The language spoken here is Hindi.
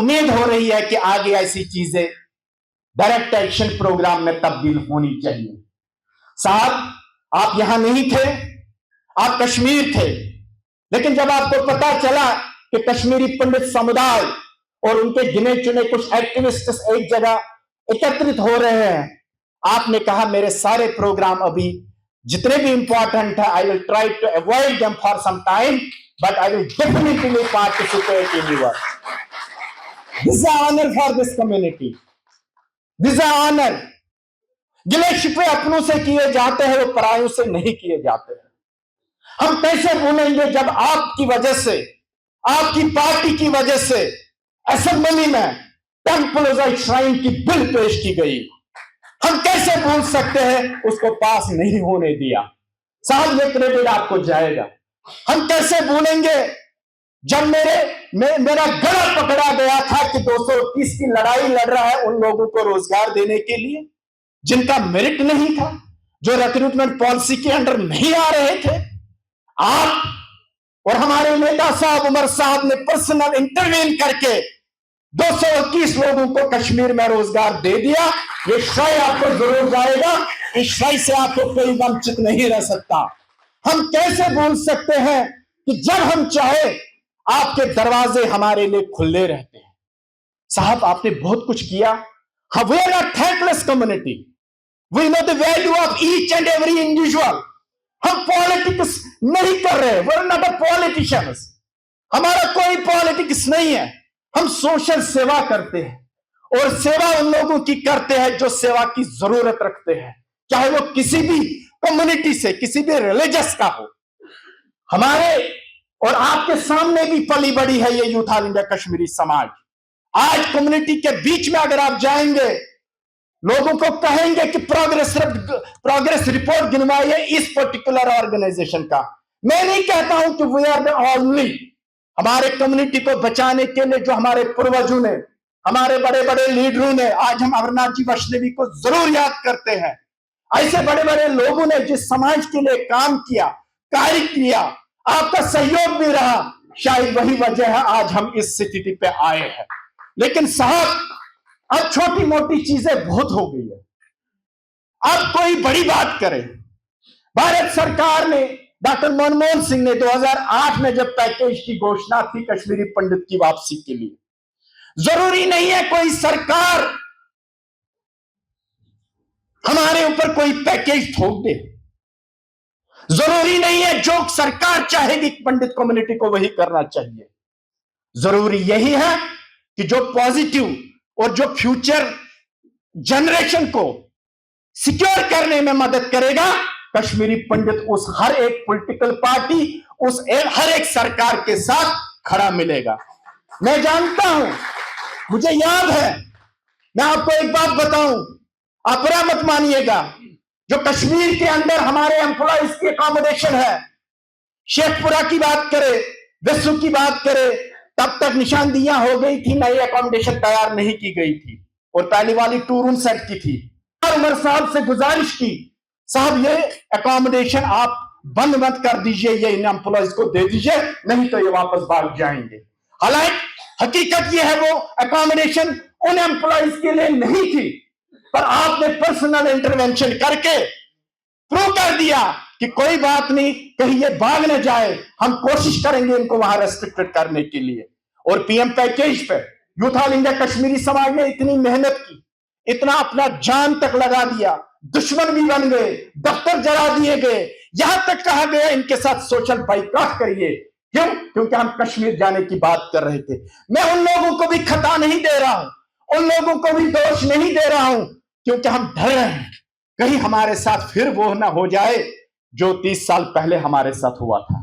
उम्मीद हो रही है कि आगे ऐसी चीजें डायरेक्ट एक्शन प्रोग्राम में तब्दील होनी चाहिए। साहब, आप यहां नहीं थे, आप कश्मीर थे, लेकिन जब आपको पता चला कि कश्मीरी पंडित समुदाय और उनके गिने चुने कुछ एक्टिविस्ट एक जगह एकत्रित हो रहे हैं, आपने कहा मेरे सारे प्रोग्राम अभी जितने भी इंपॉर्टेंट है, I will try to avoid them for some time, but I will definitely participate in your. This is honour for this community, this is honour. गिले शिकवे अपनों से किए जाते हैं, वो परायों से नहीं किए जाते हैं। हम कैसे भूलेंगे जब आपकी वजह से, आपकी पार्टी की वजह से असेंबली में टेम्पल श्राइन की बिल पेश की गई। हम कैसे भूल सकते हैं, उसको पास नहीं होने दिया। साहब, ये क्रेडिट आपको जाएगा। हम कैसे भूलेंगे जब मेरा गला पकड़ा गया था कि 221 की लड़ाई लड़ रहा है उन लोगों को रोजगार देने के लिए जिनका मेरिट नहीं था, जो रिक्रूटमेंट पॉलिसी के अंडर नहीं आ रहे थे। आप और हमारे नेता साहब उमर साहब ने पर्सनल इंटरवीन करके 221 लोगों को कश्मीर में रोजगार दे दिया। ये श्रेय आपको जरूर जाएगा, इस श्रेय से आपको कोई वंचित नहीं रह सकता। हम कैसे भूल सकते हैं कि जब हम चाहे आपके दरवाजे हमारे लिए खुले रहते हैं। साहब, आपने बहुत कुछ किया। We are a thankless community, we know the value of each and every individual. हम पॉलिटिक्स नहीं कर रहे, we are not a politicians. हमारा कोई पॉलिटिक्स नहीं है, हम सोशल सेवा करते हैं और सेवा उन लोगों की करते हैं जो सेवा की जरूरत रखते हैं, चाहे वो किसी भी कम्युनिटी से, किसी भी रिलीजियस का हो। हमारे और आपके सामने भी पली बड़ी है ये यूथ ऑल इंडिया कश्मीरी समाज। आज कम्युनिटी के बीच में अगर आप जाएंगे, लोगों को कहेंगे कि प्रोग्रेस रिपोर्ट गिनवाइए इस पर्टिकुलर ऑर्गेनाइजेशन का। मैं नहीं कहता हूं कि वी आर द ओनली। हमारे कम्युनिटी को बचाने के लिए जो हमारे पूर्वजों ने, हमारे बड़े बड़े लीडरों ने, आज हम अमरनाथ जी वैष्णवी को जरूर याद करते हैं। ऐसे बड़े बड़े लोगों ने जिस समाज के लिए काम किया, कार्य किया, आपका सहयोग भी रहा, शायद वही वजह है आज हम इस स्थिति पे आए हैं। लेकिन साहब, अब छोटी मोटी चीजें बहुत हो गई है। अब कोई बड़ी बात करे। भारत सरकार ने, डॉक्टर मनमोहन सिंह ने 2008 में जब पैकेज की घोषणा थी कश्मीरी पंडित की वापसी के लिए, जरूरी नहीं है कोई सरकार हमारे ऊपर कोई पैकेज थोप दे। जरूरी नहीं है जो सरकार चाहेगी पंडित कम्युनिटी को वही करना चाहिए। जरूरी यही है कि जो पॉजिटिव और जो फ्यूचर जनरेशन को सिक्योर करने में मदद करेगा, कश्मीरी पंडित उस हर एक पॉलिटिकल पार्टी, हर एक सरकार के साथ खड़ा मिलेगा। मैं जानता हूं, मुझे याद है, मैं आपको एक बात बताऊं, आप बुरा मत मानिएगा, जो कश्मीर के अंदर हमारे एम्प्लॉइज की अकोमोडेशन है, शेखपुरा की बात करें, विश्व की बात करें, तब तक निशानदियां हो गई थी, नई अकोमोडेशन तैयार नहीं की गई थी और पहली वाली 2 रूम सेट की थी। और उमर साहब से गुजारिश की, साहब ये अकोमोडेशन आप बंद मत कर दीजिए, ये इन एम्प्लॉइज को दे दीजिए, नहीं तो ये वापस भाग जाएंगे। हालांकि हकीकत ये है वो अकोमोडेशन उन एम्प्लॉइज के लिए नहीं थी, पर आपने पर्सनल इंटरवेंशन करके प्रूव कर दिया कि कोई बात नहीं, कहीं ये भाग न जाए, हम कोशिश करेंगे इनको वहां रेस्ट्रिक्टेड करने के लिए। और पीएम पैकेज पे यूथ ऑल इंडिया कश्मीरी समाज ने इतनी मेहनत की, इतना अपना जान तक लगा दिया, दुश्मन भी बन गए, दफ्तर जला दिए गए, यहां तक कहा गया इनके साथ सोशल बाइकआउट करिए। क्यों? क्योंकि हम कश्मीर जाने की बात कर रहे थे। मैं उन लोगों को भी खता नहीं दे रहा हूं, उन लोगों को भी दोष नहीं दे रहा हूं, क्योंकि हम डर रहे हैं कहीं हमारे साथ फिर वो ना हो जाए जो 30 साल पहले हमारे साथ हुआ था।